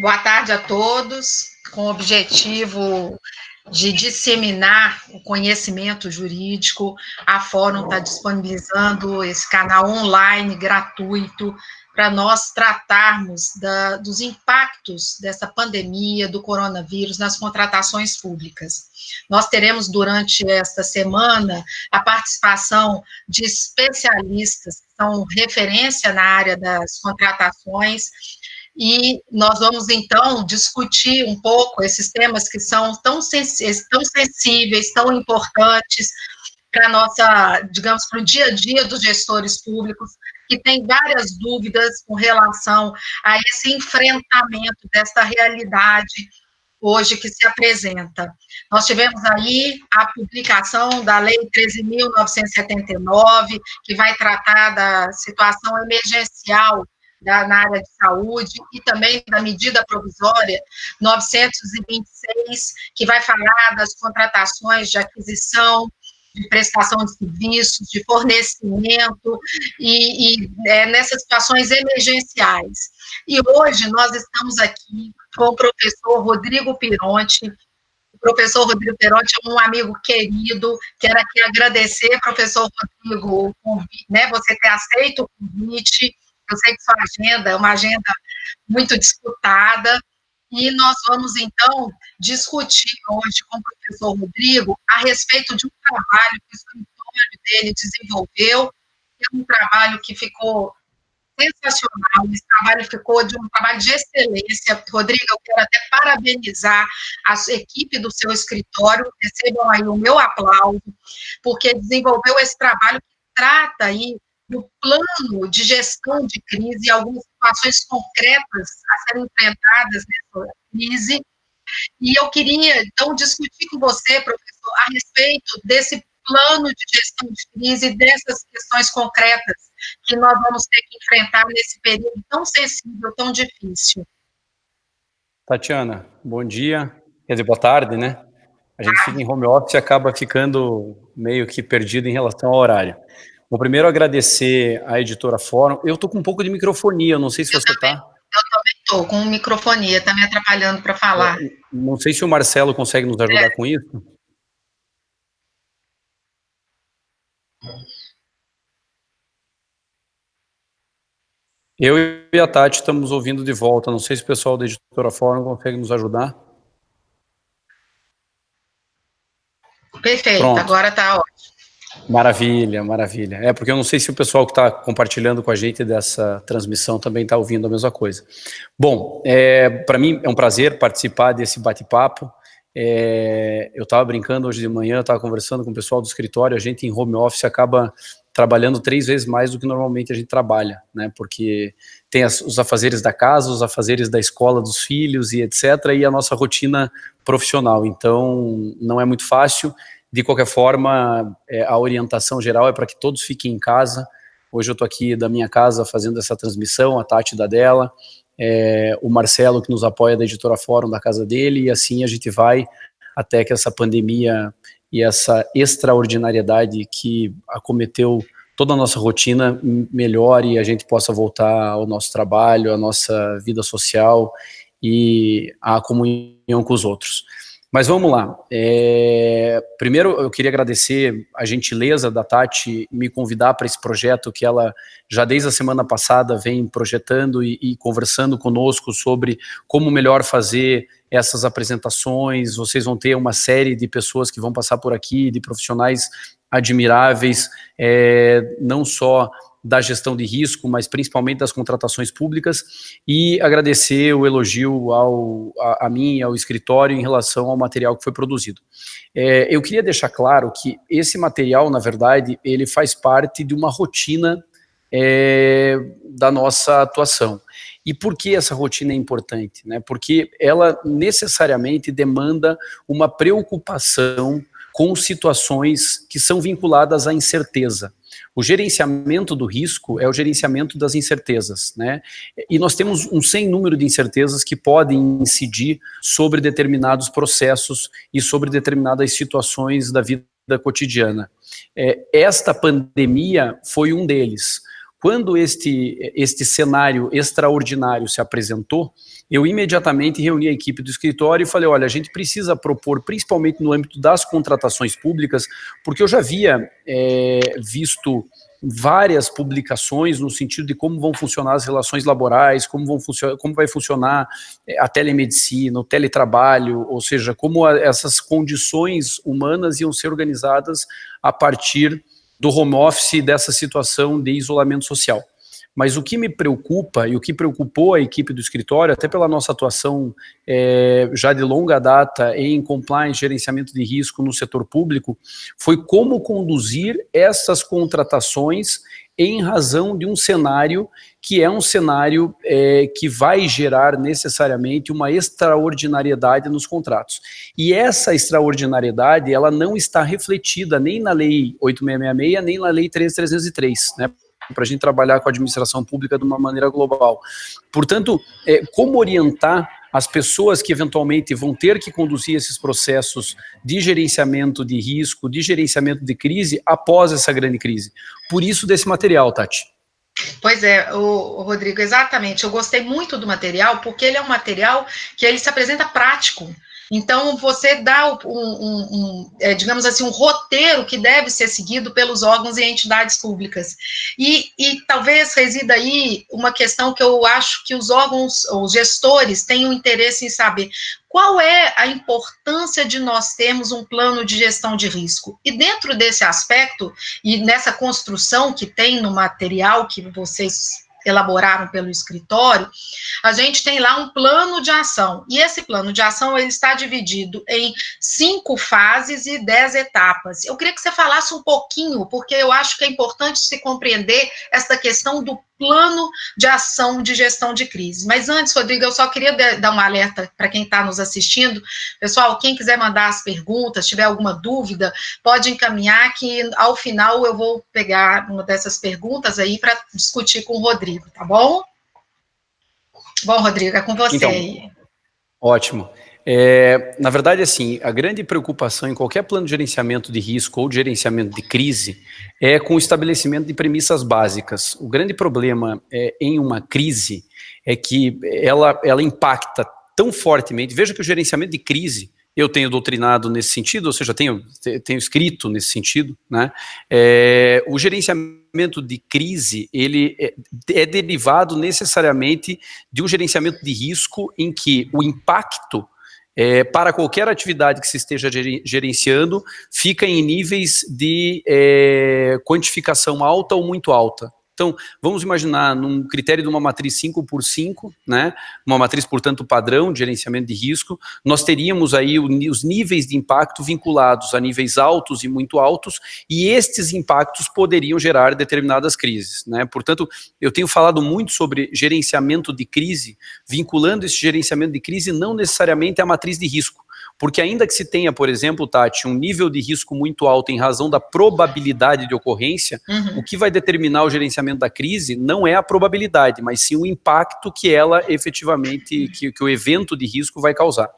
Boa tarde a todos, com o objetivo de disseminar o conhecimento jurídico. A Fórum está disponibilizando esse canal online gratuito para nós tratarmos dos impactos dessa pandemia do coronavírus nas contratações públicas. Nós teremos durante esta semana a participação de especialistas que são referência na área das contratações, e nós vamos, então, discutir um pouco esses temas que são tão sensíveis, tão importantes para a nossa, digamos, para o dia a dia dos gestores públicos, que tem várias dúvidas com relação a esse enfrentamento desta realidade hoje que se apresenta. Nós tivemos aí a publicação da Lei 13.979, que vai tratar da situação emergencial na área de saúde, e também da medida provisória 926, que vai falar das contratações de aquisição, de prestação de serviços, de fornecimento, nessas situações emergenciais. E hoje nós estamos aqui com o professor Rodrigo Pironti. O professor Rodrigo Pironti é um amigo querido. Quero aqui agradecer, professor Rodrigo, você ter aceito o convite. Eu sei que sua agenda é uma agenda muito disputada, e nós vamos, então, discutir hoje com o professor Rodrigo a respeito de um trabalho que o escritório dele desenvolveu, que é um trabalho que ficou sensacional. Esse trabalho ficou de um trabalho de excelência. Rodrigo, eu quero até parabenizar a equipe do seu escritório, recebam aí o meu aplauso, porque desenvolveu esse trabalho que trata aí do plano de gestão de crise e algumas situações concretas a serem enfrentadas nessa crise. E eu queria, então, discutir com você, professor, a respeito desse plano de gestão de crise e dessas questões concretas que nós vamos ter que enfrentar nesse período tão sensível, tão difícil. Tatiana, bom dia, quer dizer, boa tarde, né? A gente fica em home office e acaba ficando meio que perdido em relação ao horário. Bom, primeiro agradecer à editora Fórum. Eu estou com um pouco de microfonia, não sei se você está. Eu também estou com microfonia, está me atrapalhando para falar. Não sei se o Marcelo consegue nos ajudar com isso. Eu e a Tati estamos ouvindo de volta, não sei se o pessoal da editora Fórum consegue nos ajudar. Perfeito, pronto. Agora está ótimo. Maravilha, maravilha. É porque eu não sei se o pessoal que está compartilhando com a gente dessa transmissão também está ouvindo a mesma coisa. Bom, para mim é um prazer participar desse bate-papo. Eu estava brincando hoje de manhã, estava conversando com o pessoal do escritório, a gente em home office acaba trabalhando 3 vezes mais do que normalmente a gente trabalha, né? Porque tem os afazeres da casa, os afazeres da escola dos filhos e etc., e a nossa rotina profissional. Então, não é muito fácil. De qualquer forma, a orientação geral é para que todos fiquem em casa. Hoje eu estou aqui da minha casa fazendo essa transmissão, a Tati da dela, o Marcelo que nos apoia da editora Fórum da casa dele, e assim a gente vai até que essa pandemia e essa extraordinariedade que acometeu toda a nossa rotina melhore e a gente possa voltar ao nosso trabalho, à nossa vida social e à comunhão com os outros. Mas vamos lá. Primeiro eu queria agradecer a gentileza da Tati me convidar para esse projeto que ela já desde a semana passada vem projetando e conversando conosco sobre como melhor fazer essas apresentações. Vocês vão ter uma série de pessoas que vão passar por aqui, de profissionais admiráveis, não só da gestão de risco, mas principalmente das contratações públicas, e agradecer o elogio a mim e ao escritório em relação ao material que foi produzido. Eu queria deixar claro que esse material, na verdade, ele faz parte de uma rotina da nossa atuação. E por que essa rotina é importante, né? Porque ela necessariamente demanda uma preocupação com situações que são vinculadas à incerteza. O gerenciamento do risco é o gerenciamento das incertezas, né? E nós temos um sem número de incertezas que podem incidir sobre determinados processos e sobre determinadas situações da vida cotidiana. Esta pandemia foi um deles. quando este cenário extraordinário se apresentou, eu imediatamente reuni a equipe do escritório e falei, olha, a gente precisa propor, principalmente no âmbito das contratações públicas, porque eu já havia visto várias publicações no sentido de como vão funcionar as relações laborais, como vai funcionar a telemedicina, o teletrabalho, ou seja, como essas condições humanas iam ser organizadas a partir do home office, dessa situação de isolamento social. Mas o que me preocupa, e o que preocupou a equipe do escritório, até pela nossa atuação já de longa data em compliance, gerenciamento de risco no setor público, foi como conduzir essas contratações em razão de um cenário que é um cenário que vai gerar necessariamente uma extraordinariedade nos contratos. E essa extraordinariedade, ela não está refletida nem na Lei 8666, nem na Lei 13303, né? Para a gente trabalhar com a administração pública de uma maneira global. Portanto, como orientar as pessoas que eventualmente vão ter que conduzir esses processos de gerenciamento de risco, de gerenciamento de crise, após essa grande crise? Por isso desse material, Tati. Pois é, o Rodrigo, exatamente. Eu gostei muito do material, porque ele é um material que ele se apresenta prático. Então, você dá digamos assim, um roteiro que deve ser seguido pelos órgãos e entidades públicas. E talvez resida aí uma questão que eu acho que os órgãos, os gestores, têm um interesse em saber qual é a importância de nós termos um plano de gestão de risco. E dentro desse aspecto, e nessa construção que tem no material que vocês elaboraram pelo escritório, a gente tem lá um plano de ação, e esse plano de ação ele está dividido em 5 fases e 10 etapas. Eu queria que você falasse um pouquinho, porque eu acho que é importante se compreender essa questão do plano de ação de gestão de crise. Mas antes, Rodrigo, eu só queria dar um alerta para quem está nos assistindo. Pessoal, quem quiser mandar as perguntas, tiver alguma dúvida, pode encaminhar que ao final eu vou pegar uma dessas perguntas aí para discutir com o Rodrigo, tá bom? Bom, Rodrigo, é com você então, aí. Ótimo. Na verdade, assim, a grande preocupação em qualquer plano de gerenciamento de risco ou de gerenciamento de crise é com o estabelecimento de premissas básicas. O grande problema em uma crise é que ela impacta tão fortemente. Veja que o gerenciamento de crise, eu tenho doutrinado nesse sentido, ou seja, tenho escrito nesse sentido, né? O gerenciamento de crise, ele é derivado necessariamente de um gerenciamento de risco em que o impacto para qualquer atividade que se esteja gerenciando, fica em níveis de quantificação alta ou muito alta. Então, vamos imaginar num critério de uma matriz 5x5, né, uma matriz, portanto, padrão de gerenciamento de risco, nós teríamos aí os níveis de impacto vinculados a níveis altos e muito altos, e estes impactos poderiam gerar determinadas crises, né? Portanto, eu tenho falado muito sobre gerenciamento de crise, vinculando esse gerenciamento de crise não necessariamente à matriz de risco, porque ainda que se tenha, por exemplo, Tati, um nível de risco muito alto em razão da probabilidade de ocorrência, o que vai determinar o gerenciamento da crise não é a probabilidade, mas sim o impacto que ela efetivamente, que o evento de risco vai causar.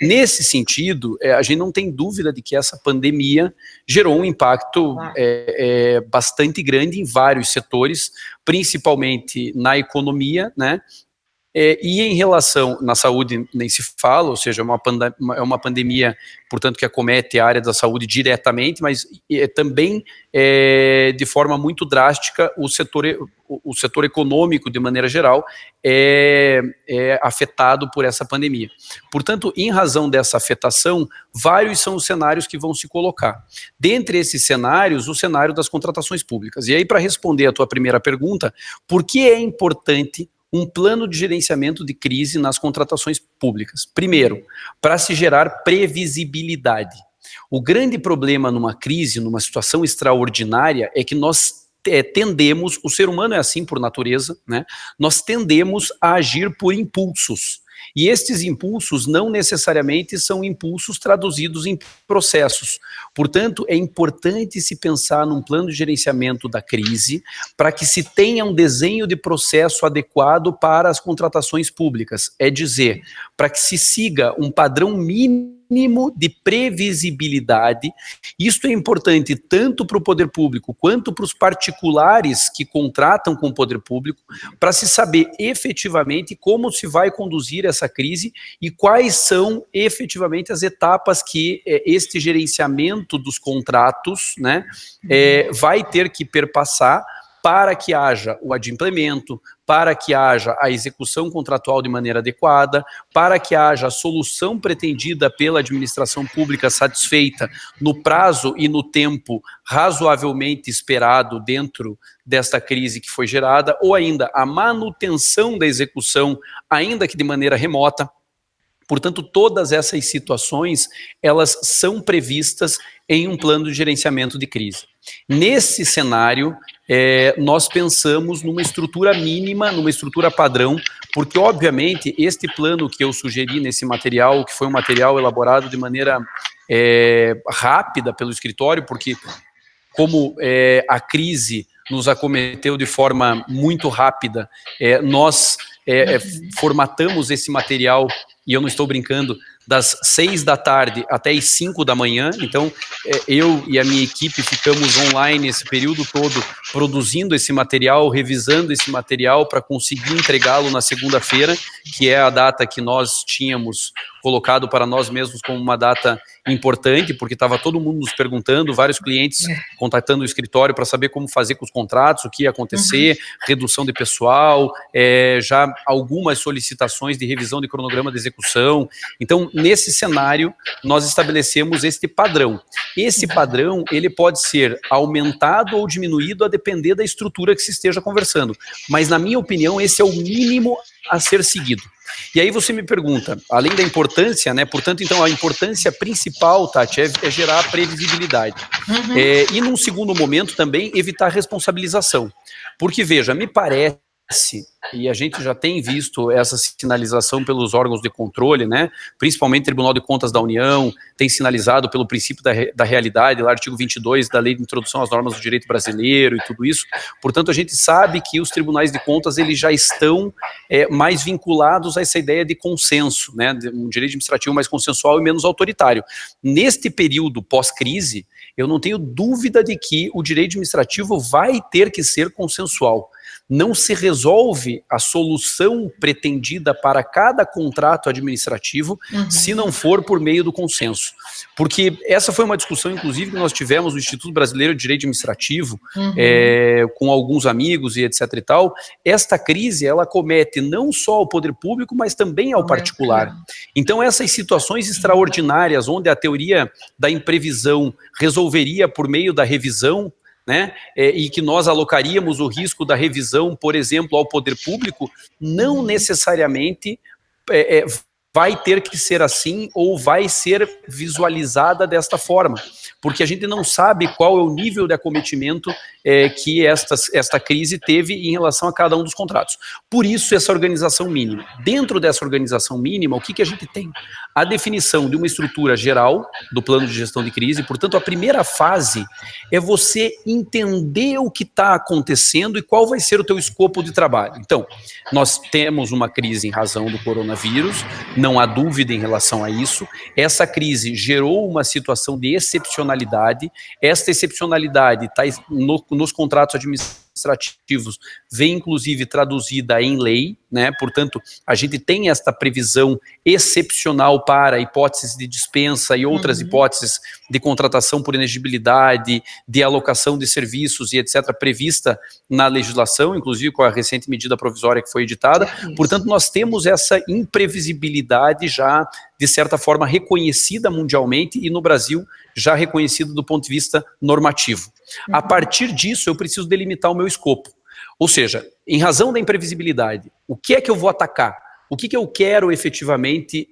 Nesse sentido, a gente não tem dúvida de que essa pandemia gerou um impacto bastante grande em vários setores, principalmente na economia, né? E em relação, na saúde nem se fala, ou seja, é uma pandemia, portanto, que acomete a área da saúde diretamente, mas também de forma muito drástica o setor econômico, de maneira geral, é afetado por essa pandemia. Portanto, em razão dessa afetação, vários são os cenários que vão se colocar. Dentre esses cenários, o cenário das contratações públicas. E aí, para responder a tua primeira pergunta, por que é importante um plano de gerenciamento de crise nas contratações públicas? Primeiro, para se gerar previsibilidade. O grande problema numa crise, numa situação extraordinária, é que nós tendemos, o ser humano é assim por natureza, né? Nós tendemos a agir por impulsos. E estes impulsos não necessariamente são impulsos traduzidos em processos. Portanto, é importante se pensar num plano de gerenciamento da crise para que se tenha um desenho de processo adequado para as contratações públicas. É dizer, para que se siga um padrão mínimo mínimo de previsibilidade. Isto é importante tanto para o poder público quanto para os particulares que contratam com o poder público, para se saber efetivamente como se vai conduzir essa crise e quais são efetivamente as etapas que este gerenciamento dos contratos, né, vai ter que perpassar para que haja o adimplemento, para que haja a execução contratual de maneira adequada, para que haja a solução pretendida pela administração pública satisfeita no prazo e no tempo razoavelmente esperado dentro desta crise que foi gerada, ou ainda a manutenção da execução, ainda que de maneira remota. Portanto, todas essas situações, elas são previstas em um plano de gerenciamento de crise. Nesse cenário, nós pensamos numa estrutura mínima, numa estrutura padrão, porque, obviamente, este plano que eu sugeri nesse material, que foi um material elaborado de maneira rápida pelo escritório, porque como a crise nos acometeu de forma muito rápida, nós formatamos esse material, e eu não estou brincando, das 6 da tarde até as 5 da manhã, então eu e a minha equipe ficamos online esse período todo produzindo esse material, revisando esse material para conseguir entregá-lo na segunda-feira, que é a data que nós tínhamos colocado para nós mesmos como uma data importante, porque estava todo mundo nos perguntando, vários clientes contatando o escritório para saber como fazer com os contratos, o que ia acontecer, redução de pessoal, já algumas solicitações de revisão de cronograma de execução. Então, nesse cenário, nós estabelecemos este padrão. Esse padrão, ele pode ser aumentado ou diminuído a depender da estrutura que se esteja conversando. Mas, na minha opinião, esse é o mínimo a ser seguido. E aí você me pergunta, além da importância, né? Portanto, então, a importância principal, Tati, é gerar previsibilidade. E, num segundo momento, também evitar responsabilização. Porque, veja, me parece, e a gente já tem visto essa sinalização pelos órgãos de controle, né? Principalmente o Tribunal de Contas da União, tem sinalizado pelo princípio da realidade, lá artigo 22 da Lei de Introdução às Normas do Direito Brasileiro e tudo isso. Portanto, a gente sabe que os tribunais de contas, eles já estão mais vinculados a essa ideia de consenso, né? De um direito administrativo mais consensual e menos autoritário. Neste período pós-crise, eu não tenho dúvida de que o direito administrativo vai ter que ser consensual. Não se resolve a solução pretendida para cada contrato administrativo se não for por meio do consenso. Porque essa foi uma discussão, inclusive, que nós tivemos no Instituto Brasileiro de Direito Administrativo, com alguns amigos e etc e tal. Esta crise, ela acomete não só ao poder público, mas também ao particular. Então, essas situações extraordinárias, onde a teoria da imprevisão resolveria por meio da revisão, né, e que nós alocaríamos o risco da revisão, por exemplo, ao poder público, não necessariamente vai ter que ser assim ou vai ser visualizada desta forma, porque a gente não sabe qual é o nível de acometimento que esta crise teve em relação a cada um dos contratos. Por isso, essa organização mínima. Dentro dessa organização mínima, o que a gente tem? A definição de uma estrutura geral do plano de gestão de crise. Portanto, a primeira fase é você entender o que está acontecendo e qual vai ser o teu escopo de trabalho. Então, nós temos uma crise em razão do coronavírus, não há dúvida em relação a isso. Essa crise gerou uma situação de excepcionalidade. Esta excepcionalidade está nos contratos administrativos, vem inclusive traduzida em lei, né? Portanto, a gente tem esta previsão excepcional para hipóteses de dispensa e outras hipóteses de contratação por inexigibilidade, de alocação de serviços e etc., prevista na legislação, inclusive com a recente medida provisória que foi editada. Portanto, nós temos essa imprevisibilidade já, de certa forma, reconhecida mundialmente e no Brasil já reconhecida do ponto de vista normativo. A partir disso, eu preciso delimitar o meu escopo. Ou seja, em razão da imprevisibilidade, o que é que eu vou atacar? O que eu quero efetivamente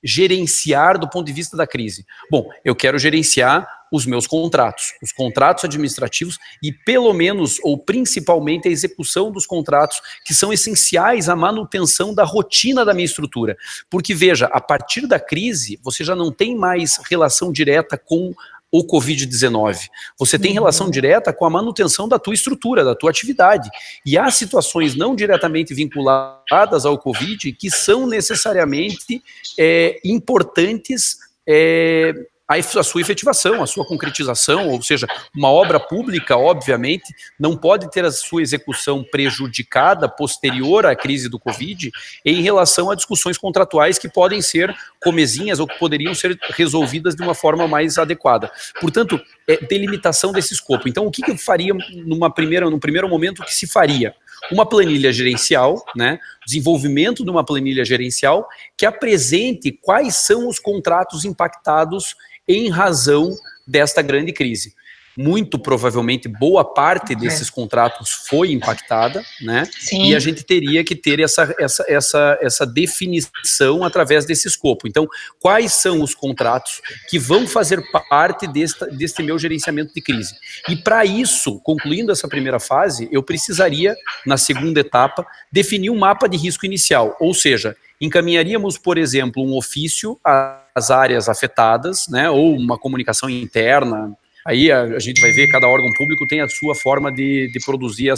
gerenciar do ponto de vista da crise? Bom, eu quero gerenciar os meus contratos, os contratos administrativos e pelo menos ou principalmente a execução dos contratos que são essenciais à manutenção da rotina da minha estrutura. Porque veja, a partir da crise você já não tem mais relação direta com o Covid-19. Você tem relação direta com a manutenção da tua estrutura, da tua atividade. E há situações não diretamente vinculadas ao Covid que são necessariamente importantes a sua efetivação, a sua concretização, ou seja, uma obra pública, obviamente, não pode ter a sua execução prejudicada posterior à crise do Covid em relação a discussões contratuais que podem ser comezinhas ou que poderiam ser resolvidas de uma forma mais adequada. Portanto, delimitação desse escopo. Então, o que eu faria num primeiro momento, o que se faria? Uma planilha gerencial, né, desenvolvimento de uma planilha gerencial que apresente quais são os contratos impactados em razão desta grande crise. Muito provavelmente, boa parte desses contratos foi impactada, né? Sim. E a gente teria que ter essa definição através desse escopo. Então, quais são os contratos que vão fazer parte deste meu gerenciamento de crise? E para isso, concluindo essa primeira fase, eu precisaria, na segunda etapa, definir um mapa de risco inicial, ou seja, encaminharíamos, por exemplo, um ofício às áreas afetadas, né, ou uma comunicação interna. Aí a gente vai ver, cada órgão público tem a sua forma de produzir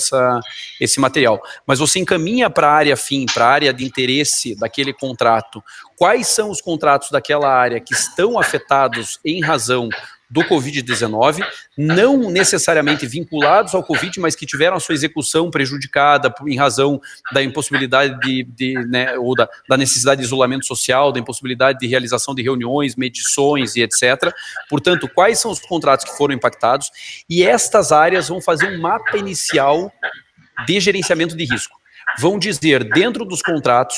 esse material. Mas você encaminha para a área fim, para a área de interesse daquele contrato, quais são os contratos daquela área que estão afetados em razão do Covid-19, não necessariamente vinculados ao Covid, mas que tiveram a sua execução prejudicada em razão da impossibilidade né, ou da necessidade de isolamento social, da impossibilidade de realização de reuniões, medições e etc. Portanto, quais são os contratos que foram impactados? E estas áreas vão fazer um mapa inicial de gerenciamento de risco. Vão dizer, dentro dos contratos,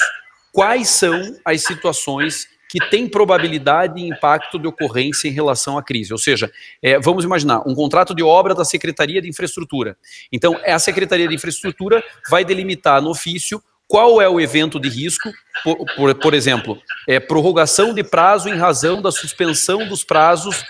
quais são as situações que tem probabilidade e impacto de ocorrência em relação à crise. Ou seja, vamos imaginar, um contrato de obra da Secretaria de Infraestrutura. Então, a Secretaria de Infraestrutura vai delimitar no ofício qual é o evento de risco, por exemplo, prorrogação de prazo em razão da suspensão dos prazos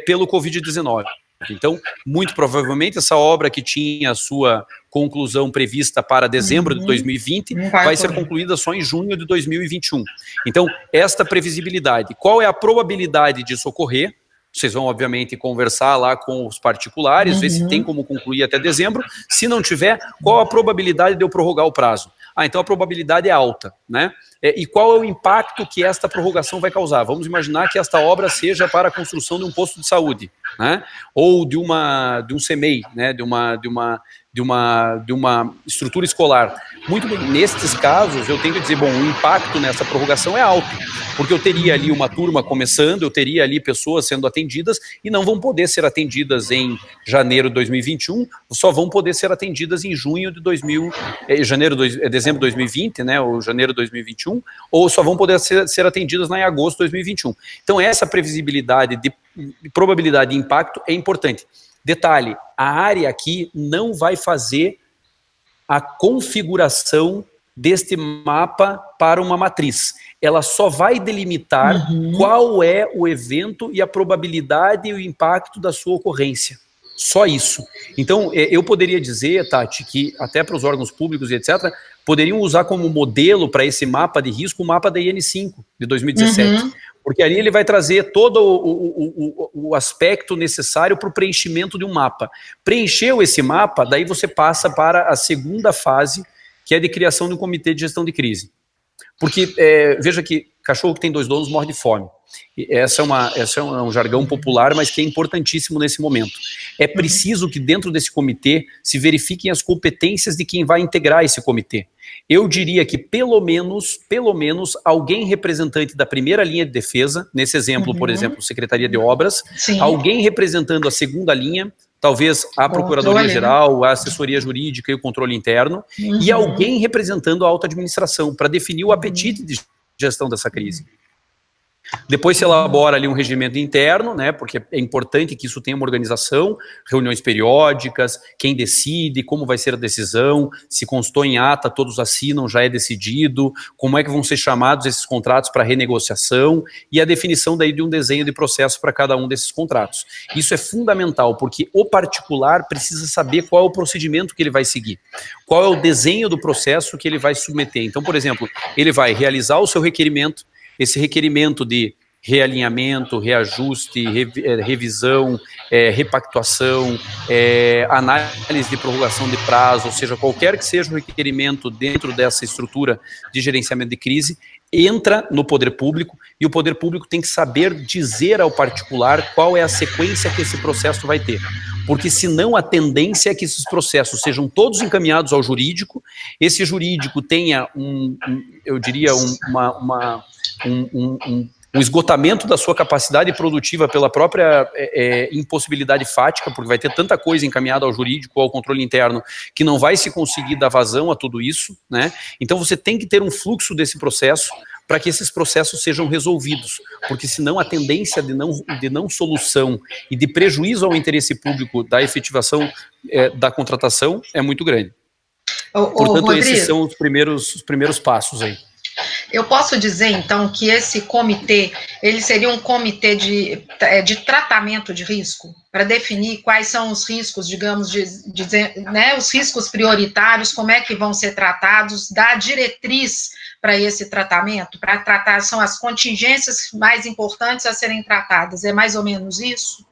pelo Covid-19. Então, muito provavelmente, essa obra que tinha a sua conclusão prevista para dezembro de 2020 vai ser concluída só em junho de 2021. Então, esta previsibilidade, qual é a probabilidade disso ocorrer? Vocês vão, obviamente, conversar lá com os particulares, ver se tem como concluir até dezembro. Se não tiver, qual a probabilidade de eu prorrogar o prazo? Então a probabilidade é alta, né? E qual é o impacto que esta prorrogação vai causar? Vamos imaginar que esta obra seja para a construção de um posto de saúde, né? Ou de um CEMEI, né? De uma estrutura escolar. Muito bem, nestes casos, eu tenho que dizer, bom, o impacto nessa prorrogação é alto, porque eu teria ali uma turma começando, eu teria ali pessoas sendo atendidas e não vão poder ser atendidas em janeiro de 2021, só vão poder ser atendidas em junho de dezembro de 2020, né, ou janeiro de 2021, ou só vão poder ser atendidas lá em agosto de 2021. Então, essa previsibilidade de probabilidade de impacto é importante. Detalhe, a área aqui não vai fazer a configuração deste mapa para uma matriz. Ela só vai delimitar qual é o evento e a probabilidade e o impacto da sua ocorrência. Só isso. Então, eu poderia dizer, Tati, que até para os órgãos públicos e etc., poderiam usar como modelo para esse mapa de risco o mapa da IN5 de 2017. Porque ali ele vai trazer todo o aspecto necessário para o preenchimento de um mapa. Preencheu esse mapa, daí você passa para a segunda fase, que é de criação de um comitê de gestão de crise. Porque, veja que cachorro que tem 2 donos morre de fome. Essa é um jargão popular, mas que é importantíssimo nesse momento. É preciso que dentro desse comitê se verifiquem as competências de quem vai integrar esse comitê. Eu diria que pelo menos alguém representante da primeira linha de defesa, nesse exemplo, por exemplo, Secretaria de Obras, alguém representando a segunda linha, talvez a Procuradoria-Geral, a assessoria jurídica e o controle interno, e alguém representando a alta administração, para definir o apetite de gestão dessa crise. Depois se elabora ali um regimento interno, né, porque é importante que isso tenha uma organização, reuniões periódicas, quem decide, como vai ser a decisão, se constou em ata, todos assinam, já é decidido, como é que vão ser chamados esses contratos para renegociação e a definição daí de um desenho de processo para cada um desses contratos. Isso é fundamental, porque o particular precisa saber qual é o procedimento que ele vai seguir, qual é o desenho do processo que ele vai submeter. Então, por exemplo, ele vai realizar o seu requerimento, esse requerimento de realinhamento, reajuste, revisão, repactuação, análise de prorrogação de prazo, ou seja, qualquer que seja o requerimento dentro dessa estrutura de gerenciamento de crise, entra no poder público, e o poder público tem que saber dizer ao particular qual é a sequência que esse processo vai ter. Porque senão a tendência é que esses processos sejam todos encaminhados ao jurídico, esse jurídico tenha eu diria, um esgotamento da sua capacidade produtiva pela própria impossibilidade fática, porque vai ter tanta coisa encaminhada ao jurídico ou ao controle interno que não vai se conseguir dar vazão a tudo isso, né? Então você tem que ter um fluxo desse processo para que esses processos sejam resolvidos, porque senão a tendência de não solução e de prejuízo ao interesse público da efetivação da contratação é muito grande. Portanto, esses são os primeiros passos aí. Eu posso dizer, então, que esse comitê, ele seria um comitê de tratamento de risco, para definir quais são os riscos, digamos, né, os riscos prioritários, como é que vão ser tratados, dar diretriz para esse tratamento, para tratar, são as contingências mais importantes a serem tratadas, é mais ou menos isso?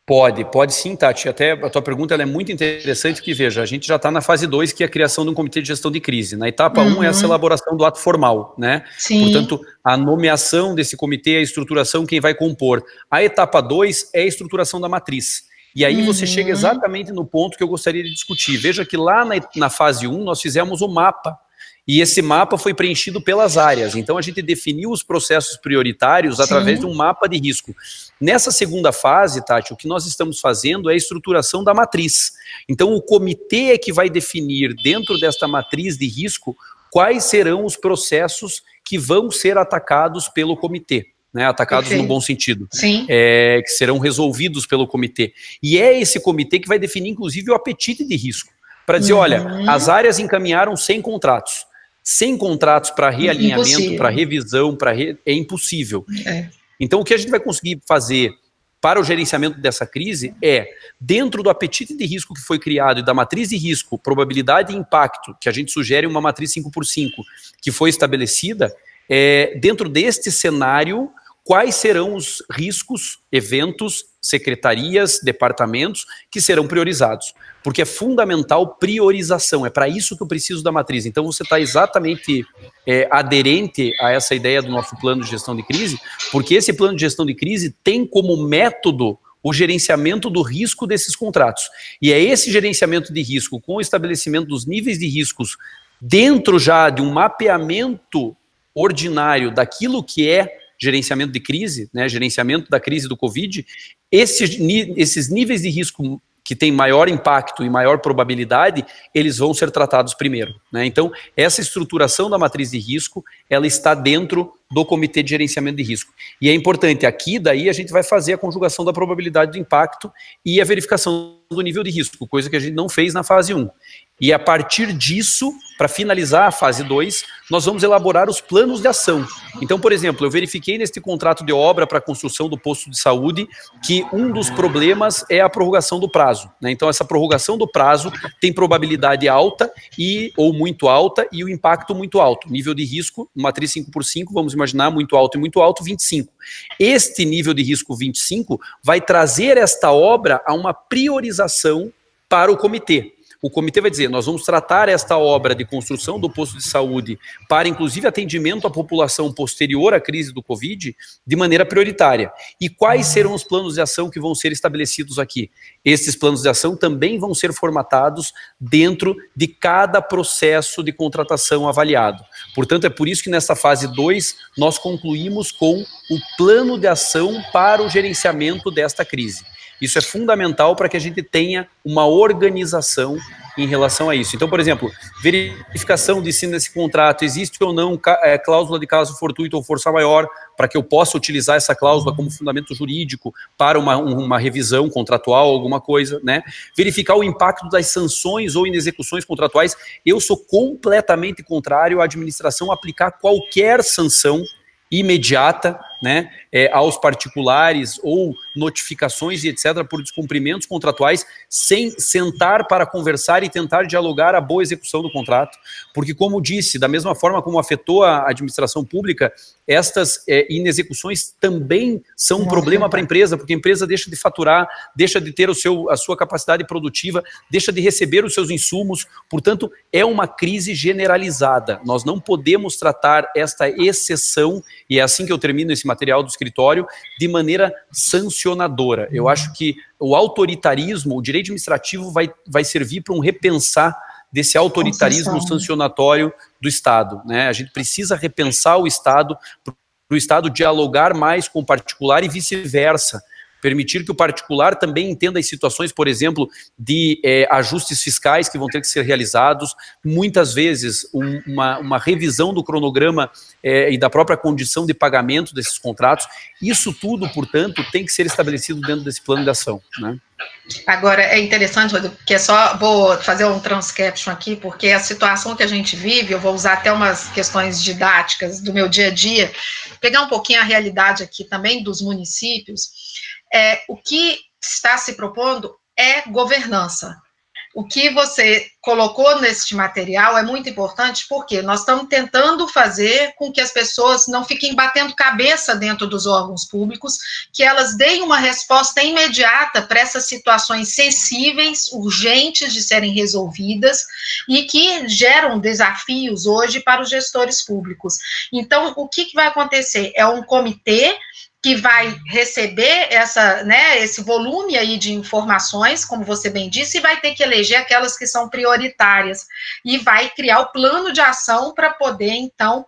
Pode sim, Tati. Até a tua pergunta ela é muito interessante, porque, veja, a gente já está na fase 2, que é a criação de um comitê de gestão de crise. Na etapa 1 é essa elaboração do ato formal, né? Sim. Portanto, a nomeação desse comitê, a estruturação, quem vai compor. A etapa 2 é a estruturação da matriz. E aí você chega exatamente no ponto que eu gostaria de discutir. Veja que lá na fase 1 nós fizemos o mapa, e esse mapa foi preenchido pelas áreas. Então a gente definiu os processos prioritários através de um mapa de risco. Nessa segunda fase, Tati, o que nós estamos fazendo é a estruturação da matriz. Então o comitê é que vai definir dentro desta matriz de risco quais serão os processos que vão ser atacados pelo comitê. Né, atacados no bom sentido, que serão resolvidos pelo comitê. E é esse comitê que vai definir, inclusive, o apetite de risco. Para dizer, olha, as áreas encaminharam 100 contratos. 100 contratos para realinhamento, para revisão, é impossível. Então, o que a gente vai conseguir fazer para o gerenciamento dessa crise é, dentro do apetite de risco que foi criado e da matriz de risco, probabilidade e impacto, que a gente sugere uma matriz 5x5, que foi estabelecida, dentro deste cenário, quais serão os riscos, eventos, secretarias, departamentos que serão priorizados. Porque é fundamental priorização, é para isso que eu preciso da matriz. Então você está exatamente aderente a essa ideia do nosso plano de gestão de crise, porque esse plano de gestão de crise tem como método o gerenciamento do risco desses contratos. E é esse gerenciamento de risco, com o estabelecimento dos níveis de riscos, dentro já de um mapeamento ordinário daquilo que é gerenciamento de crise, né, gerenciamento da crise do Covid, esses níveis de risco que têm maior impacto e maior probabilidade, eles vão ser tratados primeiro. Né? Então, essa estruturação da matriz de risco, ela está dentro do Comitê de Gerenciamento de Risco. E é importante, aqui daí a gente vai fazer a conjugação da probabilidade do impacto e a verificação do nível de risco, coisa que a gente não fez na fase 1. E a partir disso, para finalizar a fase 2, nós vamos elaborar os planos de ação. Então, por exemplo, eu verifiquei neste contrato de obra para a construção do posto de saúde que um dos problemas é a prorrogação do prazo. Né? Então, essa prorrogação do prazo tem probabilidade alta ou muito alta e o impacto muito alto. Nível de risco, matriz 5x5, vamos imaginar muito alto e muito alto, 25. Este nível de risco 25 vai trazer esta obra a uma priorização para o comitê. O comitê vai dizer, nós vamos tratar esta obra de construção do posto de saúde para, inclusive, atendimento à população posterior à crise do Covid de maneira prioritária. E quais serão os planos de ação que vão ser estabelecidos aqui? Esses planos de ação também vão ser formatados dentro de cada processo de contratação avaliado. Portanto, é por isso que nessa fase 2 nós concluímos com o plano de ação para o gerenciamento desta crise. Isso é fundamental para que a gente tenha uma organização em relação a isso. Então, por exemplo, verificação de se nesse contrato existe ou não cláusula de caso fortuito ou força maior, para que eu possa utilizar essa cláusula como fundamento jurídico para uma revisão contratual, alguma coisa, né? Verificar o impacto das sanções ou inexecuções contratuais. Eu sou completamente contrário à administração aplicar qualquer sanção imediata né, aos particulares ou notificações e etc. por descumprimentos contratuais, sem sentar para conversar e tentar dialogar a boa execução do contrato. Porque, como disse, da mesma forma como afetou a administração pública, estas inexecuções também são um problema para a empresa, porque a empresa deixa de faturar, deixa de ter a sua capacidade produtiva, deixa de receber os seus insumos. Portanto, é uma crise generalizada. Nós não podemos tratar esta exceção, e é assim que eu termino esse material do escritório, de maneira sancionadora. Eu acho que o autoritarismo, o direito administrativo vai servir para um repensar desse autoritarismo sancionatório do Estado, né? A gente precisa repensar o Estado, para o Estado dialogar mais com o particular e vice-versa. Permitir que o particular também entenda as situações, por exemplo, de ajustes fiscais que vão ter que ser realizados, muitas vezes uma revisão do cronograma e da própria condição de pagamento desses contratos. Isso tudo, portanto, tem que ser estabelecido dentro desse plano de ação, né? Agora, é interessante, Rodrigo, porque vou fazer um transcaption aqui, porque a situação que a gente vive, eu vou usar até umas questões didáticas do meu dia a dia, pegar um pouquinho a realidade aqui também dos municípios. O que está se propondo é governança. O que você colocou neste material é muito importante, porque nós estamos tentando fazer com que as pessoas não fiquem batendo cabeça dentro dos órgãos públicos, que elas deem uma resposta imediata para essas situações sensíveis, urgentes de serem resolvidas, e que geram desafios hoje para os gestores públicos. Então, o que vai acontecer? É um comitê que vai receber esse volume aí de informações, como você bem disse, e vai ter que eleger aquelas que são prioritárias, e vai criar o plano de ação para poder, então,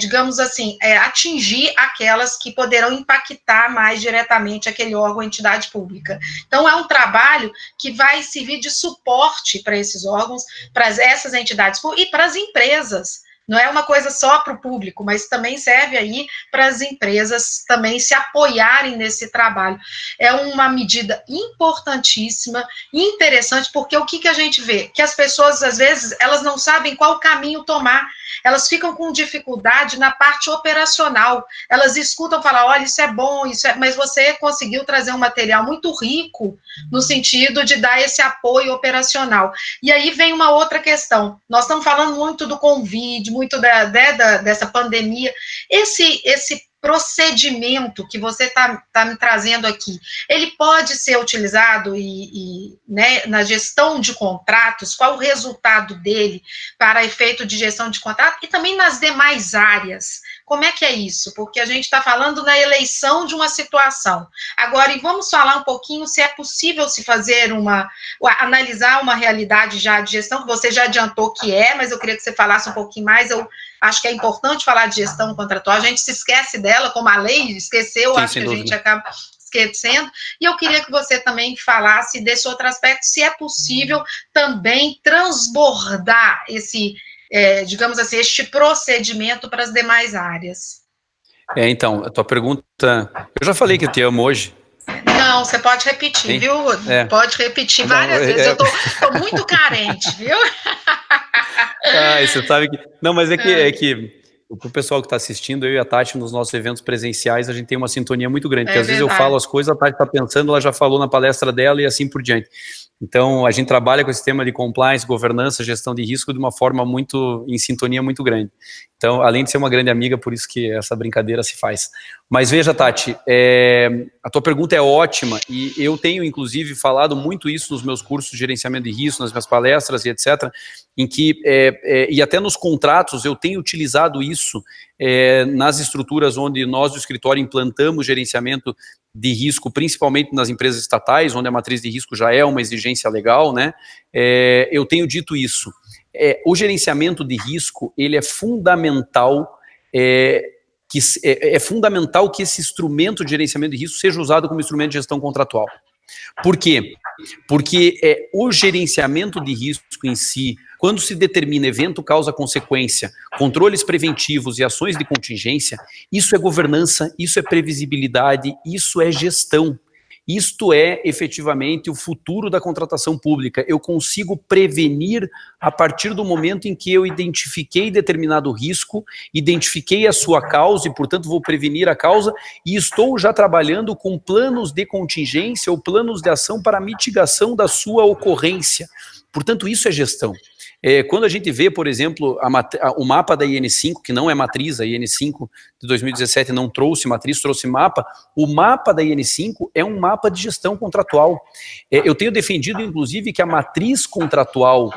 digamos assim, atingir aquelas que poderão impactar mais diretamente aquele órgão ou entidade pública. Então, é um trabalho que vai servir de suporte para esses órgãos, para essas entidades públicas e para as empresas. Não é uma coisa só para o público, mas também serve aí para as empresas também se apoiarem nesse trabalho. É uma medida importantíssima, interessante, porque o que a gente vê? Que as pessoas, às vezes, elas não sabem qual caminho tomar, elas ficam com dificuldade na parte operacional, elas escutam falar, olha, isso é bom, mas você conseguiu trazer um material muito rico no sentido de dar esse apoio operacional. E aí vem uma outra questão, nós estamos falando muito do Covid, muito dessa pandemia, esse procedimento que você está me trazendo aqui, ele pode ser utilizado né, na gestão de contratos, qual o resultado dele para efeito de gestão de contrato e também nas demais áreas. Como é que é isso? Porque a gente está falando na eleição de uma situação. Agora, e vamos falar um pouquinho se é possível se fazer analisar uma realidade já de gestão, que você já adiantou que mas eu queria que você falasse um pouquinho mais. Eu acho que é importante falar de gestão contratual, a gente se esquece dela, como a lei esqueceu, sim, acho que a gente acaba esquecendo, e eu queria que você também falasse desse outro aspecto, se é possível também transbordar digamos assim, este procedimento para as demais áreas. Então, a tua pergunta, eu já falei que eu te amo hoje. Não, você pode repetir, viu? Pode repetir várias vezes, eu tô muito carente, viu? Você sabe que... Não, mas é que o pessoal que está assistindo, eu e a Tati, nos nossos eventos presenciais, a gente tem uma sintonia muito grande, porque às vezes eu falo as coisas, a Tati está pensando, ela já falou na palestra dela e assim por diante. Então, a gente trabalha com esse tema de compliance, governança, gestão de risco de uma forma em sintonia muito grande. Então, além de ser uma grande amiga, por isso que essa brincadeira se faz. Mas veja, Tati, a tua pergunta é ótima e eu tenho, inclusive, falado muito isso nos meus cursos de gerenciamento de risco, nas minhas palestras e etc., em que, e até nos contratos, eu tenho utilizado isso nas estruturas onde nós do escritório implantamos gerenciamento de risco, principalmente nas empresas estatais, onde a matriz de risco já é uma exigência legal, né? Eu tenho dito isso. O gerenciamento de risco, ele é fundamental, fundamental que esse instrumento de gerenciamento de risco seja usado como instrumento de gestão contratual. Por quê? Porque o gerenciamento de risco em si, quando se determina evento, causa, consequência, controles preventivos e ações de contingência, isso é governança, isso é previsibilidade, isso é gestão. Isto é efetivamente o futuro da contratação pública. Eu consigo prevenir a partir do momento em que eu identifiquei determinado risco, identifiquei a sua causa e, portanto, vou prevenir a causa e estou já trabalhando com planos de contingência ou planos de ação para mitigação da sua ocorrência. Portanto, isso é gestão. Quando a gente vê, por exemplo, o mapa da IN5, que não é matriz, a IN5 de 2017 não trouxe matriz, trouxe mapa, o mapa da IN5 é um mapa de gestão contratual. Eu tenho defendido, inclusive, que a matriz contratual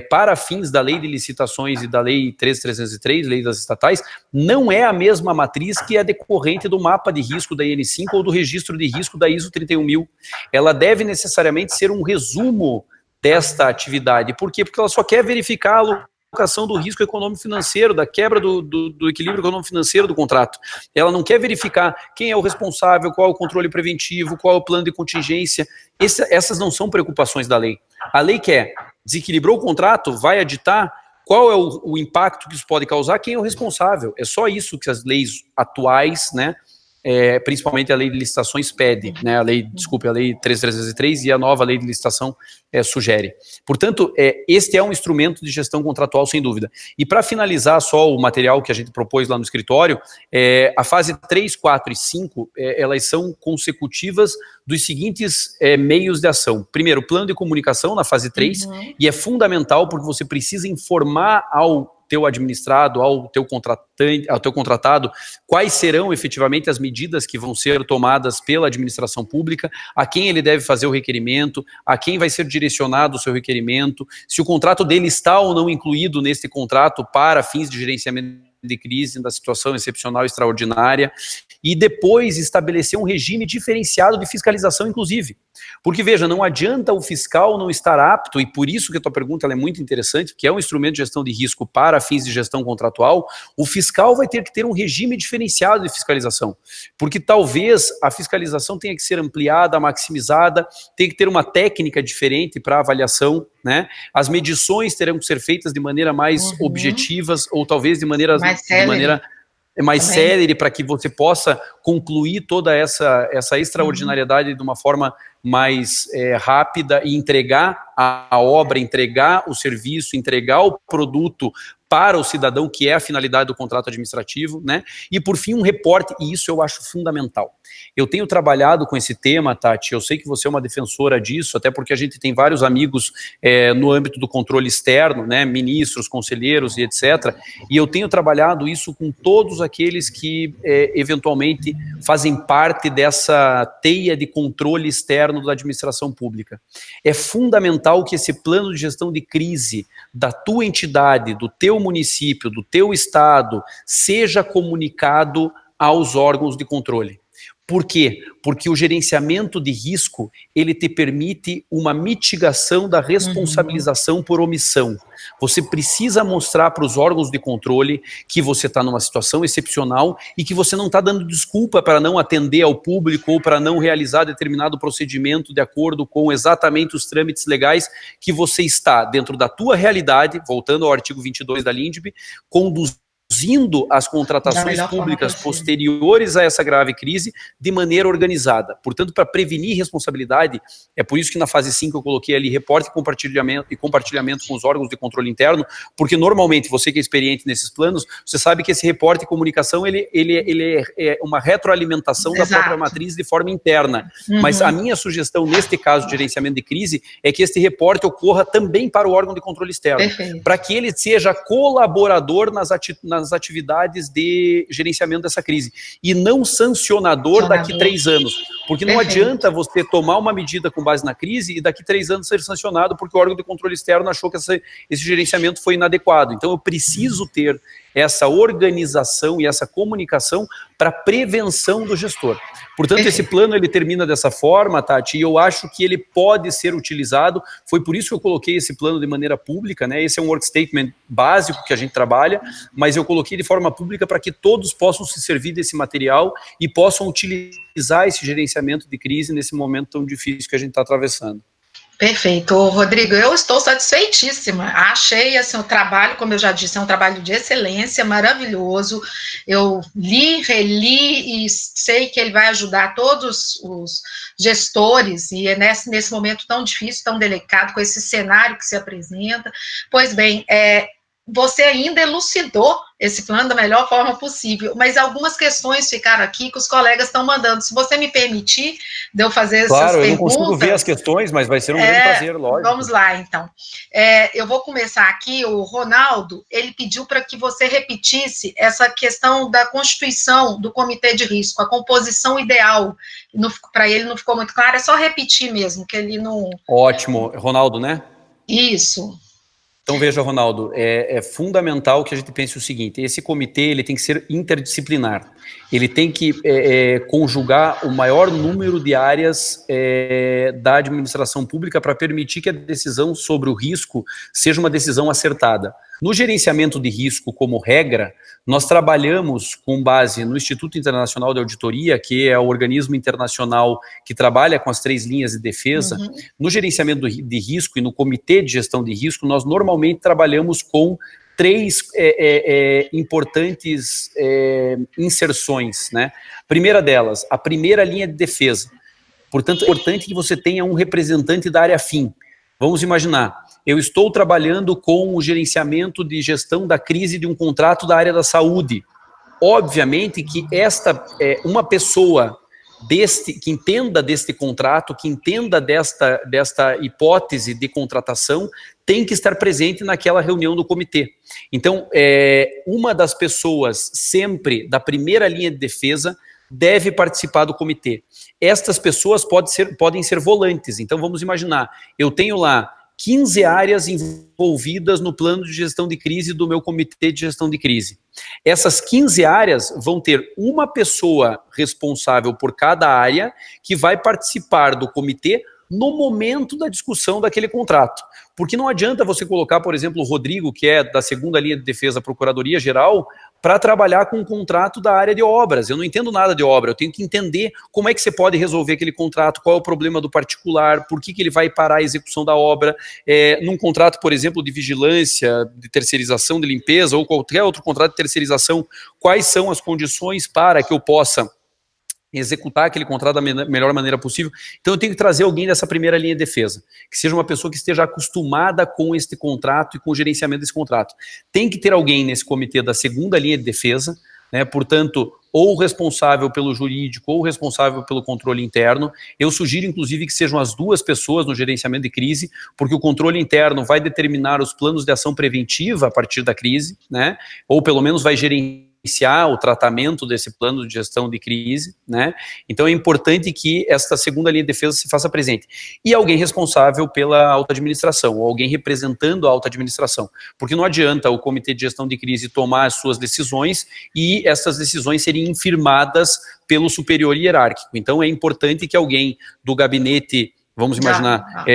para fins da lei de licitações e da lei 13.303, lei das estatais, não é a mesma matriz que é decorrente do mapa de risco da IN5 ou do registro de risco da ISO 31000. Ela deve necessariamente ser um resumo desta atividade. Por quê? Porque ela só quer verificar a alocação do risco econômico-financeiro, da quebra do equilíbrio econômico-financeiro do contrato. Ela não quer verificar quem é o responsável, qual é o controle preventivo, qual é o plano de contingência. Essas não são preocupações da lei. A lei quer, desequilibrou o contrato, vai aditar qual é o impacto que isso pode causar, quem é o responsável. É só isso que as leis atuais, né, principalmente a lei de licitações pede, né, a lei 13.303 e a nova lei de licitação sugere. Portanto, este é um instrumento de gestão contratual, sem dúvida. E para finalizar só o material que a gente propôs lá no escritório, a fase 3, 4 e 5, elas são consecutivas dos seguintes meios de ação. Primeiro, plano de comunicação na fase 3, e é fundamental porque você precisa informar ao teu administrado, ao teu contratado, quais serão efetivamente as medidas que vão ser tomadas pela administração pública, a quem ele deve fazer o requerimento, a quem vai ser direcionado o seu requerimento, se o contrato dele está ou não incluído nesse contrato para fins de gerenciamento de crise, da situação excepcional e extraordinária, e depois estabelecer um regime diferenciado de fiscalização, inclusive. Porque, veja, não adianta o fiscal não estar apto, e por isso que a tua pergunta ela é muito interessante, porque é um instrumento de gestão de risco para fins de gestão contratual, o fiscal vai ter que ter um regime diferenciado de fiscalização, porque talvez a fiscalização tenha que ser ampliada, maximizada, tem que ter uma técnica diferente para avaliação, né? As medições terão que ser feitas de maneira mais objetivas, ou talvez de maneira mais célere, para que você possa concluir toda essa extraordinariedade de uma forma mais rápida e entregar a obra, entregar o serviço, entregar o produto para o cidadão, que é a finalidade do contrato administrativo, né? E por fim um reporte, e isso eu acho fundamental. Eu tenho trabalhado com esse tema, Tati, eu sei que você é uma defensora disso, até porque a gente tem vários amigos no âmbito do controle externo, né, ministros, conselheiros e etc, e eu tenho trabalhado isso com todos aqueles que eventualmente fazem parte dessa teia de controle externo da administração pública. É fundamental que esse plano de gestão de crise da tua entidade, do teu município, do teu estado, seja comunicado aos órgãos de controle. Por quê? Porque o gerenciamento de risco, ele te permite uma mitigação da responsabilização por omissão. Você precisa mostrar para os órgãos de controle que você está numa situação excepcional e que você não está dando desculpa para não atender ao público ou para não realizar determinado procedimento de acordo com exatamente os trâmites legais, que você está dentro da tua realidade, voltando ao artigo 22 da LINDB, conduzindo as contratações públicas posteriores a essa grave crise de maneira organizada. Portanto, para prevenir responsabilidade, é por isso que na fase 5 eu coloquei ali reporte e compartilhamento com os órgãos de controle interno, porque normalmente, você que é experiente nesses planos, você sabe que esse reporte e comunicação, ele é uma retroalimentação da própria matriz de forma interna. Mas a minha sugestão, neste caso de gerenciamento de crise, é que este reporte ocorra também para o órgão de controle externo, para que ele seja colaborador nas atividades de gerenciamento dessa crise, e não sancionador daqui 3 anos, porque não adianta você tomar uma medida com base na crise e daqui 3 anos ser sancionado porque o órgão de controle externo achou que esse gerenciamento foi inadequado. Então eu preciso ter essa organização e essa comunicação para prevenção do gestor. Portanto, esse plano ele termina dessa forma, Tati, e eu acho que ele pode ser utilizado. Foi por isso que eu coloquei esse plano de maneira pública, né? Esse é um work statement básico que a gente trabalha, mas eu coloquei de forma pública para que todos possam se servir desse material e possam utilizar esse gerenciamento de crise nesse momento tão difícil que a gente está atravessando. Perfeito. Ô, Rodrigo, eu estou satisfeitíssima. Achei assim, o trabalho, como eu já disse, é um trabalho de excelência, maravilhoso. Eu li, reli e sei que ele vai ajudar todos os gestores, e é nesse momento tão difícil, tão delicado, com esse cenário que se apresenta. Pois bem, você ainda elucidou esse plano da melhor forma possível, mas algumas questões ficaram aqui que os colegas estão mandando. Se você me permitir de eu fazer essas Claro, eu não consigo ver as perguntas. questões, mas vai ser um grande prazer, lógico. Vamos lá, então. Eu vou começar aqui. O Ronaldo, ele pediu para que você repetisse essa questão da constituição do comitê de risco, a composição ideal. Para ele não ficou muito claro, é só repetir mesmo, que ele não... Ótimo. Ronaldo, né? Isso. Então, veja, Ronaldo, é fundamental que a gente pense o seguinte: esse comitê ele tem que ser interdisciplinar, ele tem que conjugar o maior número de áreas da administração pública para permitir que a decisão sobre o risco seja uma decisão acertada. No gerenciamento de risco, como regra, nós trabalhamos com base no Instituto Internacional de Auditoria, que é o organismo internacional que trabalha com as 3 linhas de defesa. Uhum. No gerenciamento de risco e no comitê de gestão de risco, nós normalmente trabalhamos com 3 importantes inserções, né? Primeira delas, a primeira linha de defesa. Portanto, é importante que você tenha um representante da área fim. Vamos imaginar, eu estou trabalhando com o gerenciamento de gestão da crise de um contrato da área da saúde. Obviamente que uma pessoa que entenda deste contrato, que entenda desta hipótese de contratação, tem que estar presente naquela reunião do comitê. Então, uma das pessoas sempre da primeira linha de defesa deve participar do comitê. Estas pessoas podem ser volantes. Então, vamos imaginar, eu tenho lá 15 áreas envolvidas no plano de gestão de crise do meu comitê de gestão de crise. Essas 15 áreas vão ter uma pessoa responsável por cada área que vai participar do comitê no momento da discussão daquele contrato. Porque não adianta você colocar, por exemplo, o Rodrigo, que é da segunda linha de defesa Procuradoria Geral, para trabalhar com um contrato da área de obras. Eu não entendo nada de obra, eu tenho que entender como é que você pode resolver aquele contrato, qual é o problema do particular, por que ele vai parar a execução da obra. Num contrato, por exemplo, de vigilância, de terceirização de limpeza, ou qualquer outro contrato de terceirização, quais são as condições para que eu possa executar aquele contrato da melhor maneira possível. Então eu tenho que trazer alguém dessa primeira linha de defesa, que seja uma pessoa que esteja acostumada com este contrato e com o gerenciamento desse contrato. Tem que ter alguém nesse comitê da segunda linha de defesa, né, portanto, ou o responsável pelo jurídico ou o responsável pelo controle interno. Eu sugiro, inclusive, que sejam as 2 pessoas no gerenciamento de crise, porque o controle interno vai determinar os planos de ação preventiva a partir da crise, né, ou pelo menos vai gerenciar o tratamento desse plano de gestão de crise, né? Então é importante que esta segunda linha de defesa se faça presente. E alguém responsável pela alta administração, ou alguém representando a alta administração, porque não adianta o comitê de gestão de crise tomar as suas decisões e essas decisões serem infirmadas pelo superior hierárquico. Então é importante que alguém do gabinete, vamos imaginar,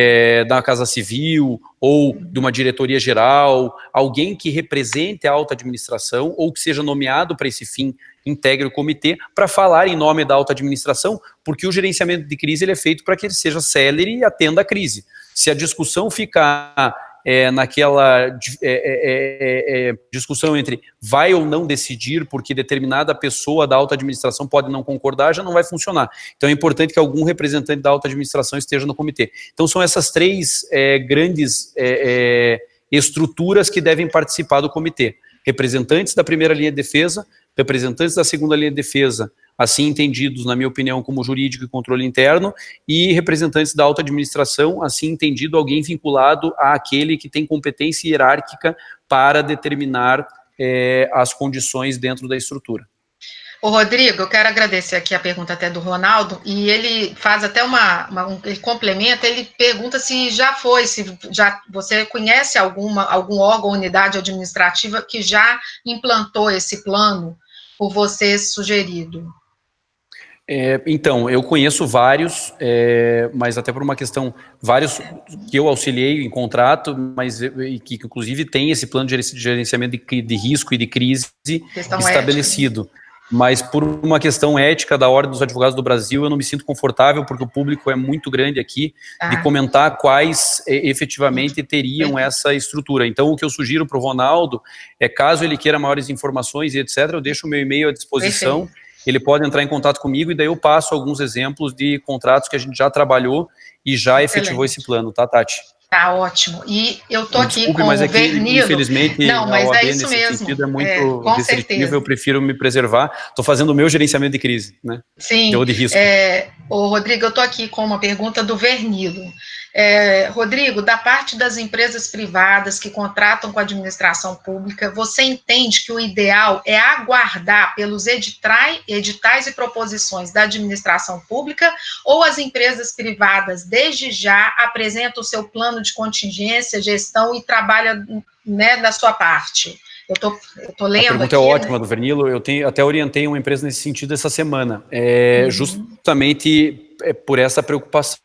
da Casa Civil ou de uma diretoria geral, alguém que represente a alta administração ou que seja nomeado para esse fim, integre o comitê para falar em nome da alta administração, porque o gerenciamento de crise ele é feito para que ele seja célere e atenda a crise. Se a discussão ficar naquela discussão entre vai ou não decidir, porque determinada pessoa da alta administração pode não concordar, já não vai funcionar. Então é importante que algum representante da alta administração esteja no comitê. Então são essas 3 grandes estruturas que devem participar do comitê. Representantes da primeira linha de defesa, representantes da segunda linha de defesa, assim entendidos, na minha opinião, como jurídico e controle interno, e representantes da alta administração, assim entendido alguém vinculado àquele que tem competência hierárquica para determinar as condições dentro da estrutura. Ô, Rodrigo, eu quero agradecer aqui a pergunta até do Ronaldo, e ele faz até ele complementa, ele pergunta se você conhece algum órgão ou unidade administrativa que já implantou esse plano por você sugerido. Então, eu conheço vários, mas até por uma questão, vários que eu auxiliei em contrato, mas que inclusive tem esse plano de gerenciamento de risco e de crise estabelecido. mas por uma questão ética da Ordem dos Advogados do Brasil, eu não me sinto confortável, porque o público é muito grande aqui, de comentar quais efetivamente teriam essa estrutura. Então, o que eu sugiro para o Ronaldo é, caso ele queira maiores informações e etc., eu deixo o meu e-mail à disposição, ele pode entrar em contato comigo e daí eu passo alguns exemplos de contratos que a gente já trabalhou e já efetivou esse plano, tá, Tati? Tá ótimo. E eu tô aqui Desculpe, com mas o é que, Vernilo. infelizmente, Não, a mas OAB é isso nesse mesmo. sentido é muito Com restritiva, certeza. eu prefiro me preservar. Estou fazendo o meu gerenciamento de crise, né? Sim. De risco. Rodrigo, eu estou aqui com uma pergunta do Vernilo. Rodrigo, da parte das empresas privadas que contratam com a administração pública, você entende que o ideal é aguardar pelos editais e proposições da administração pública, ou as empresas privadas, desde já, apresentam o seu plano de contingência, gestão e trabalham, né, da sua parte? Eu tô lendo. A pergunta aqui, é ótima, do Vernilo. Eu até orientei uma empresa nesse sentido essa semana, justamente por essa preocupação.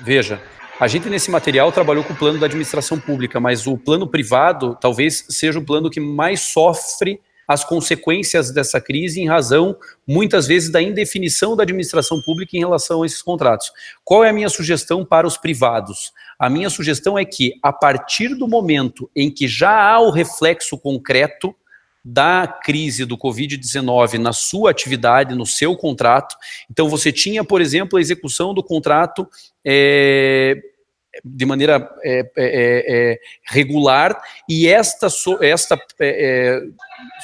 Veja, a gente nesse material trabalhou com o plano da administração pública, mas o plano privado talvez seja o plano que mais sofre as consequências dessa crise em razão, muitas vezes, da indefinição da administração pública em relação a esses contratos. Qual é a minha sugestão para os privados? A minha sugestão é que, a partir do momento em que já há o reflexo concreto da crise do Covid-19 na sua atividade, no seu contrato, então você tinha, por exemplo, a execução do contrato de maneira regular, e esta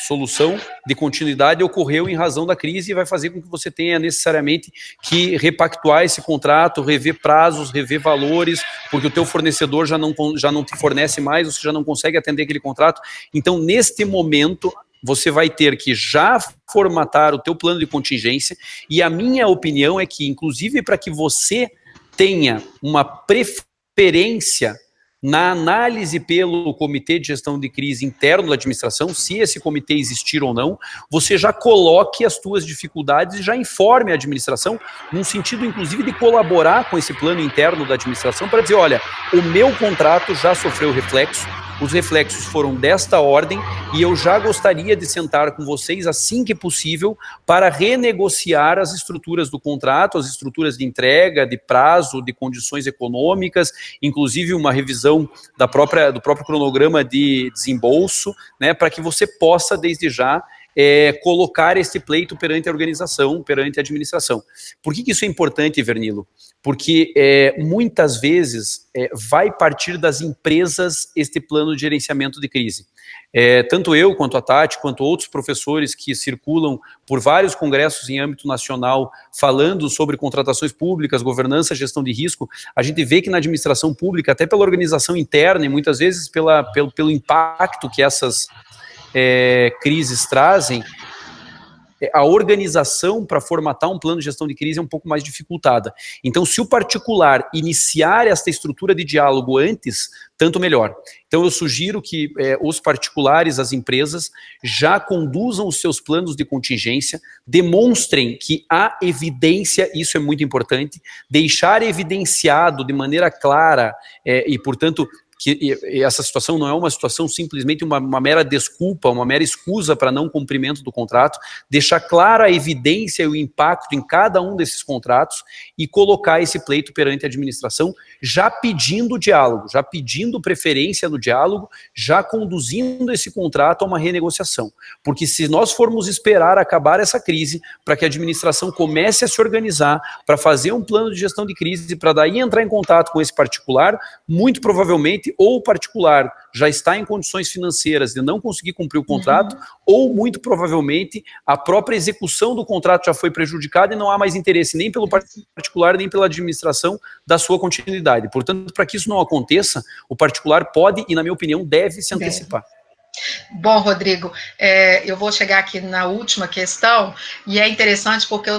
solução de continuidade ocorreu em razão da crise e vai fazer com que você tenha necessariamente que repactuar esse contrato, rever prazos, rever valores, porque o teu fornecedor já não te fornece mais, você já não consegue atender aquele contrato. Então, neste momento, você vai ter que já formatar o teu plano de contingência, e a minha opinião é que, inclusive, para que você tenha uma preferência na análise pelo Comitê de Gestão de Crise interno da administração, se esse comitê existir ou não, você já coloque as suas dificuldades e já informe a administração, num sentido, inclusive, de colaborar com esse plano interno da administração para dizer, olha, o meu contrato já sofreu reflexo, os reflexos foram desta ordem e eu já gostaria de sentar com vocês assim que possível para renegociar as estruturas do contrato, as estruturas de entrega, de prazo, de condições econômicas, inclusive uma revisão do próprio cronograma de desembolso, né, para que você possa, desde já, colocar esse pleito perante a organização, perante a administração. Por que isso é importante, Vernilo? Porque muitas vezes vai partir das empresas este plano de gerenciamento de crise. Tanto eu, quanto a Tati, quanto outros professores que circulam por vários congressos em âmbito nacional falando sobre contratações públicas, governança, gestão de risco, a gente vê que na administração pública, até pela organização interna e muitas vezes pelo impacto que essas crises trazem, a organização para formatar um plano de gestão de crise é um pouco mais dificultada. Então, se o particular iniciar esta estrutura de diálogo antes, tanto melhor. Então, eu sugiro que os particulares, as empresas, já conduzam os seus planos de contingência, demonstrem que há evidência, isso é muito importante, deixar evidenciado de maneira clara e, portanto, que essa situação não é uma situação simplesmente uma mera desculpa, uma mera escusa para não cumprimento do contrato, deixar clara a evidência e o impacto em cada um desses contratos e colocar esse pleito perante a administração, já pedindo diálogo, já pedindo preferência no diálogo, já conduzindo esse contrato a uma renegociação. Porque se nós formos esperar acabar essa crise para que a administração comece a se organizar, para fazer um plano de gestão de crise, para daí entrar em contato com esse particular, muito provavelmente ou o particular já está em condições financeiras de não conseguir cumprir o contrato, ou muito provavelmente a própria execução do contrato já foi prejudicada e não há mais interesse nem pelo particular nem pela administração da sua continuidade. Portanto, para que isso não aconteça, o particular pode e, na minha opinião, deve se antecipar. Bom, Rodrigo, eu vou chegar aqui na última questão, e é interessante porque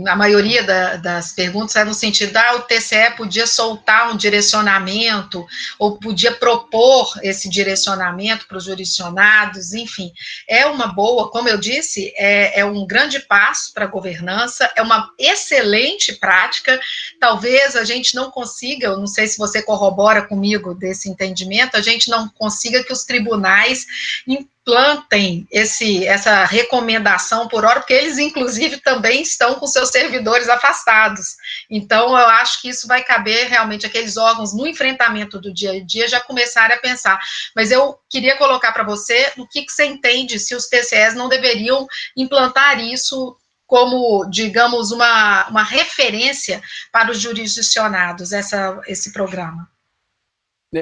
a maioria das perguntas é no sentido, o TCE podia soltar um direcionamento, ou podia propor esse direcionamento para os jurisdicionados, enfim. É uma boa, como eu disse, é um grande passo para a governança, é uma excelente prática, talvez a gente não consiga, eu não sei se você corrobora comigo desse entendimento, a gente não consiga que os tribunais implantem essa recomendação por hora, porque eles, inclusive, também estão com seus servidores afastados. Então, eu acho que isso vai caber realmente aqueles órgãos no enfrentamento do dia a dia já começarem a pensar. Mas eu queria colocar para você o que você entende se os TCEs não deveriam implantar isso como, digamos, uma referência para os jurisdicionados, esse programa.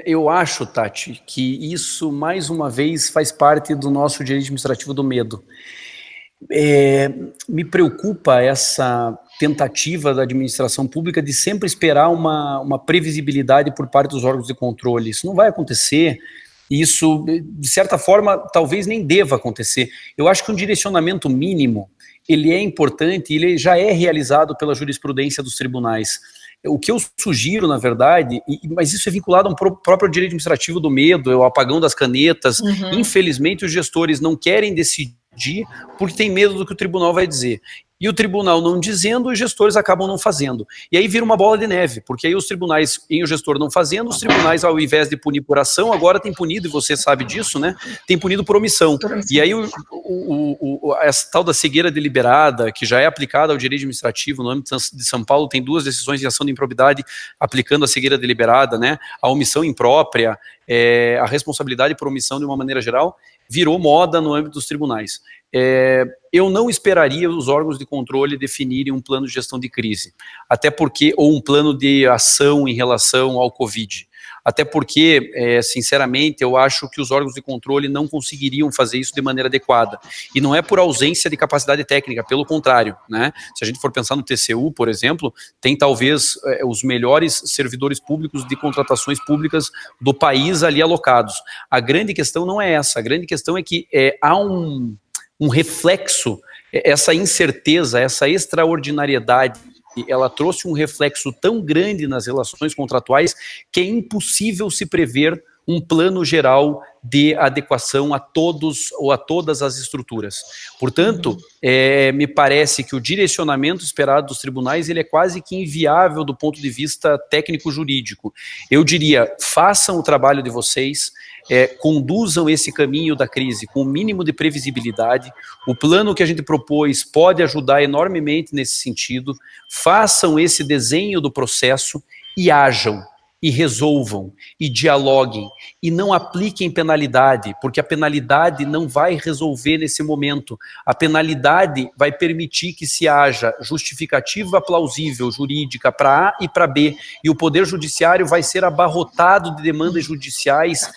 Eu acho, Tati, que isso, mais uma vez, faz parte do nosso direito administrativo do medo. Me preocupa essa tentativa da administração pública de sempre esperar uma previsibilidade por parte dos órgãos de controle. Isso não vai acontecer, isso, de certa forma, talvez nem deva acontecer. Eu acho que um direcionamento mínimo, ele é importante, ele já é realizado pela jurisprudência dos tribunais. O que eu sugiro, na verdade, mas isso é vinculado a um próprio direito administrativo do medo, é o apagão das canetas. Infelizmente, os gestores não querem decidir porque tem medo do que o tribunal vai dizer. E o tribunal não dizendo, os gestores acabam não fazendo. E aí vira uma bola de neve, porque aí os tribunais, em o gestor não fazendo, os tribunais, ao invés de punir por ação, agora tem punido, e você sabe disso, né? Tem punido por omissão. E aí essa tal da cegueira deliberada, que já é aplicada ao direito administrativo, no âmbito de São Paulo, tem 2 decisões de ação de improbidade aplicando a cegueira deliberada, né? A omissão imprópria, a responsabilidade por omissão de uma maneira geral, virou moda no âmbito dos tribunais. Eu não esperaria os órgãos de controle definirem um plano de gestão de crise, até porque, ou um plano de ação em relação ao Covid, até porque, sinceramente, eu acho que os órgãos de controle não conseguiriam fazer isso de maneira adequada, e não é por ausência de capacidade técnica, pelo contrário, né? Se a gente for pensar no TCU, por exemplo, tem talvez os melhores servidores públicos de contratações públicas do país ali alocados. A grande questão não é essa, a grande questão é que há um reflexo, essa incerteza, essa extraordinariedade, ela trouxe um reflexo tão grande nas relações contratuais que é impossível se prever um plano geral de adequação a todos ou a todas as estruturas. Portanto, me parece que o direcionamento esperado dos tribunais ele é quase que inviável do ponto de vista técnico-jurídico. Eu diria, façam o trabalho de vocês, conduzam esse caminho da crise com o mínimo de previsibilidade. O plano que a gente propôs pode ajudar enormemente nesse sentido. Façam esse desenho do processo e ajam, e resolvam, e dialoguem, e não apliquem penalidade, porque a penalidade não vai resolver nesse momento. A penalidade vai permitir que se haja justificativa plausível, jurídica, para A e para B, e o Poder Judiciário vai ser abarrotado de demandas judiciais,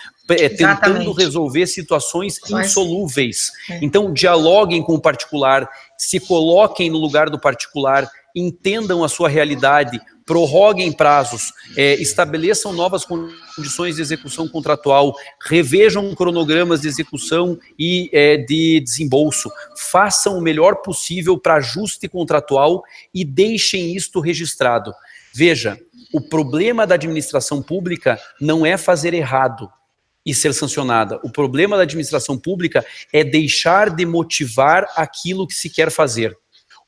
tentando resolver situações insolúveis. Então, dialoguem com o particular, se coloquem no lugar do particular, entendam a sua realidade, prorroguem prazos, estabeleçam novas condições de execução contratual, revejam cronogramas de execução e de desembolso, façam o melhor possível para ajuste contratual e deixem isto registrado. Veja, o problema da administração pública não é fazer errado e ser sancionada. O problema da administração pública é deixar de motivar aquilo que se quer fazer.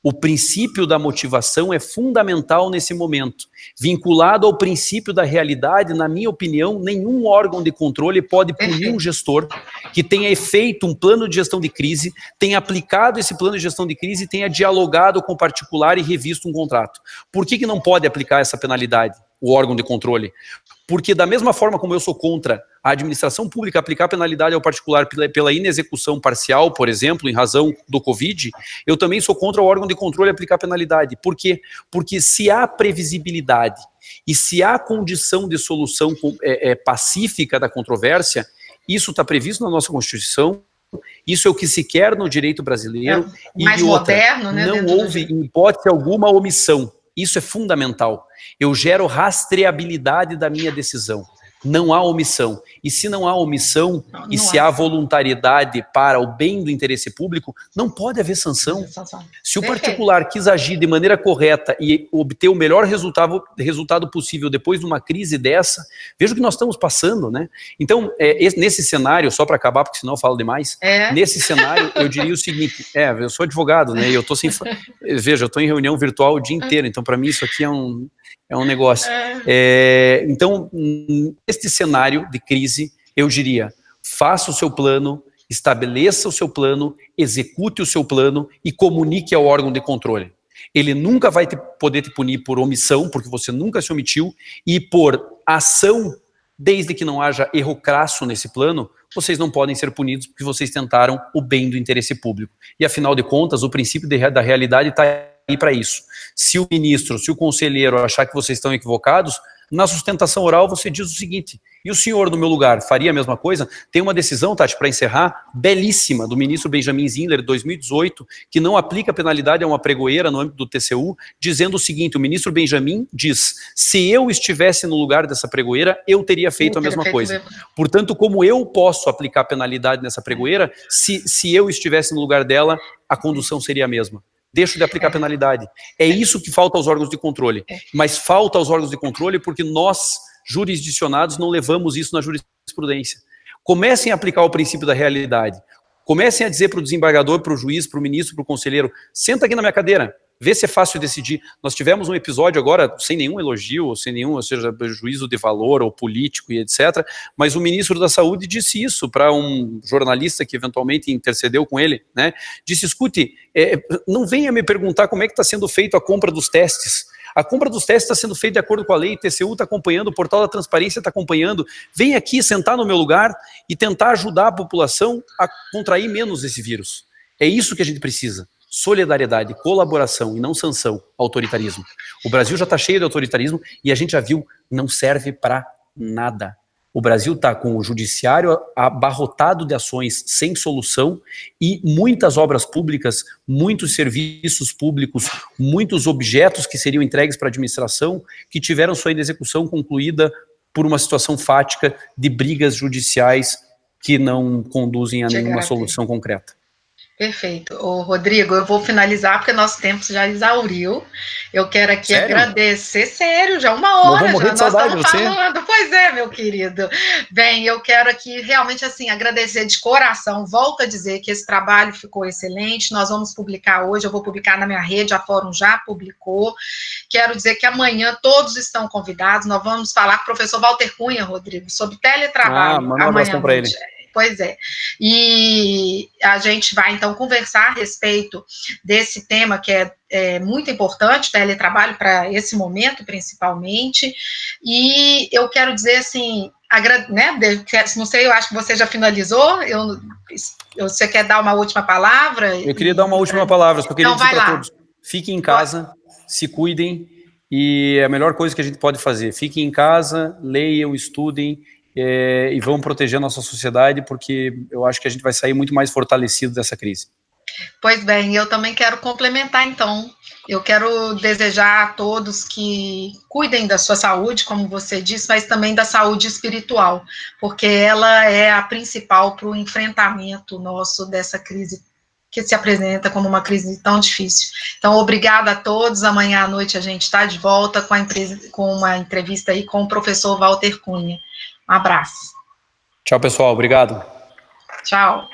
O princípio da motivação é fundamental nesse momento. Vinculado ao princípio da realidade, na minha opinião, nenhum órgão de controle pode punir um gestor que tenha feito um plano de gestão de crise, tenha aplicado esse plano de gestão de crise e tenha dialogado com o particular e revisto um contrato. Por que não pode aplicar essa penalidade, o órgão de controle? Porque da mesma forma como eu sou contra a administração pública aplicar penalidade ao particular pela inexecução parcial, por exemplo, em razão do Covid, eu também sou contra o órgão de controle aplicar penalidade. Por quê? Porque se há previsibilidade e se há condição de solução pacífica da controvérsia, isso está previsto na nossa Constituição, isso é o que se quer no direito brasileiro. Mais moderno, né? Não houve, em hipótese alguma, omissão. Isso é fundamental. Eu gero rastreabilidade da minha decisão. Não há omissão. E se não há omissão, e se há voluntariedade para o bem do interesse público, não pode haver sanção. Se o particular quis agir de maneira correta e obter o melhor resultado possível depois de uma crise dessa, veja o que nós estamos passando, né? Então, nesse cenário, só para acabar, porque senão eu falo demais, nesse cenário, eu diria o seguinte, eu sou advogado, né? E eu tô sem... Veja, eu estou em reunião virtual o dia inteiro, então para mim isso aqui é um negócio. Então, neste cenário de crise, eu diria, faça o seu plano estabeleça o seu plano, execute o seu plano e comunique ao órgão de controle. Ele nunca vai poder te punir por omissão, porque você nunca se omitiu, e por ação, desde que não haja erro crasso nesse plano, vocês não podem ser punidos porque vocês tentaram o bem do interesse público. E afinal de contas, o princípio da realidade está aí para isso. Se o ministro, se o conselheiro achar que vocês estão equivocados, na sustentação oral você diz o seguinte: e o senhor, no meu lugar, faria a mesma coisa? Tem uma decisão, Tati, para encerrar, belíssima, do ministro Benjamin Zindler, de 2018, que não aplica penalidade a uma pregoeira no âmbito do TCU, dizendo o seguinte: o ministro Benjamin diz, se eu estivesse no lugar dessa pregoeira, eu teria feito a mesma coisa. Portanto, como eu posso aplicar penalidade nessa pregoeira, se eu estivesse no lugar dela, a condução seria a mesma. Deixo de aplicar penalidade. É isso que falta aos órgãos de controle. Mas falta aos órgãos de controle porque nós, jurisdicionados, não levamos isso na jurisprudência. Comecem a aplicar o princípio da realidade. Comecem a dizer para o desembargador, para o juiz, para o ministro, para o conselheiro: senta aqui na minha cadeira, vê se é fácil decidir. Nós tivemos um episódio agora, sem nenhum elogio, sem nenhum, ou seja, juízo de valor ou político e etc., mas o ministro da Saúde disse isso para um jornalista que eventualmente intercedeu com ele, né? Disse: escute, não venha me perguntar como é que está sendo feito a compra dos testes. A compra dos testes está sendo feita de acordo com a lei, o TCU está acompanhando, o portal da transparência está acompanhando. Vem aqui sentar no meu lugar e tentar ajudar a população a contrair menos esse vírus. É isso que a gente precisa. Solidariedade, colaboração e não sanção, autoritarismo. O Brasil já está cheio de autoritarismo e a gente já viu, não serve para nada. O Brasil está com o judiciário abarrotado de ações sem solução e muitas obras públicas, muitos serviços públicos, muitos objetos que seriam entregues para a administração que tiveram sua execução concluída por uma situação fática de brigas judiciais que não conduzem a nenhuma solução concreta. Perfeito. Ô, Rodrigo, eu vou finalizar porque nosso tempo já exauriu. Eu quero aqui agradecer, sério, já 1 hora, já nós estamos falando. Pois é, meu querido. Bem, eu quero aqui realmente assim agradecer de coração. Volto a dizer que esse trabalho ficou excelente. Nós vamos publicar hoje, eu vou publicar na minha rede, a Fórum já publicou. Quero dizer que amanhã todos estão convidados. Nós vamos falar com o professor Walter Cunha, Rodrigo, sobre teletrabalho. Manda um abração para ele. Pois é, e a gente vai então conversar a respeito desse tema que é muito importante, teletrabalho para esse momento principalmente, e eu quero dizer assim, né, não sei, eu acho que você já finalizou, você quer dar uma última palavra? Eu queria dar uma última palavra, só queria dizer para todos: fiquem em casa, se cuidem, e é a melhor coisa que a gente pode fazer, fiquem em casa, leiam, estudem, e vamos proteger a nossa sociedade, porque eu acho que a gente vai sair muito mais fortalecido dessa crise. Pois bem, eu também quero complementar, então. Eu quero desejar a todos que cuidem da sua saúde, como você disse, mas também da saúde espiritual, porque ela é a principal para o enfrentamento nosso dessa crise que se apresenta como uma crise tão difícil. Então, obrigada a todos. Amanhã à noite a gente está de volta com uma entrevista aí com o professor Walter Cunha. Um abraço. Tchau, pessoal. Obrigado. Tchau.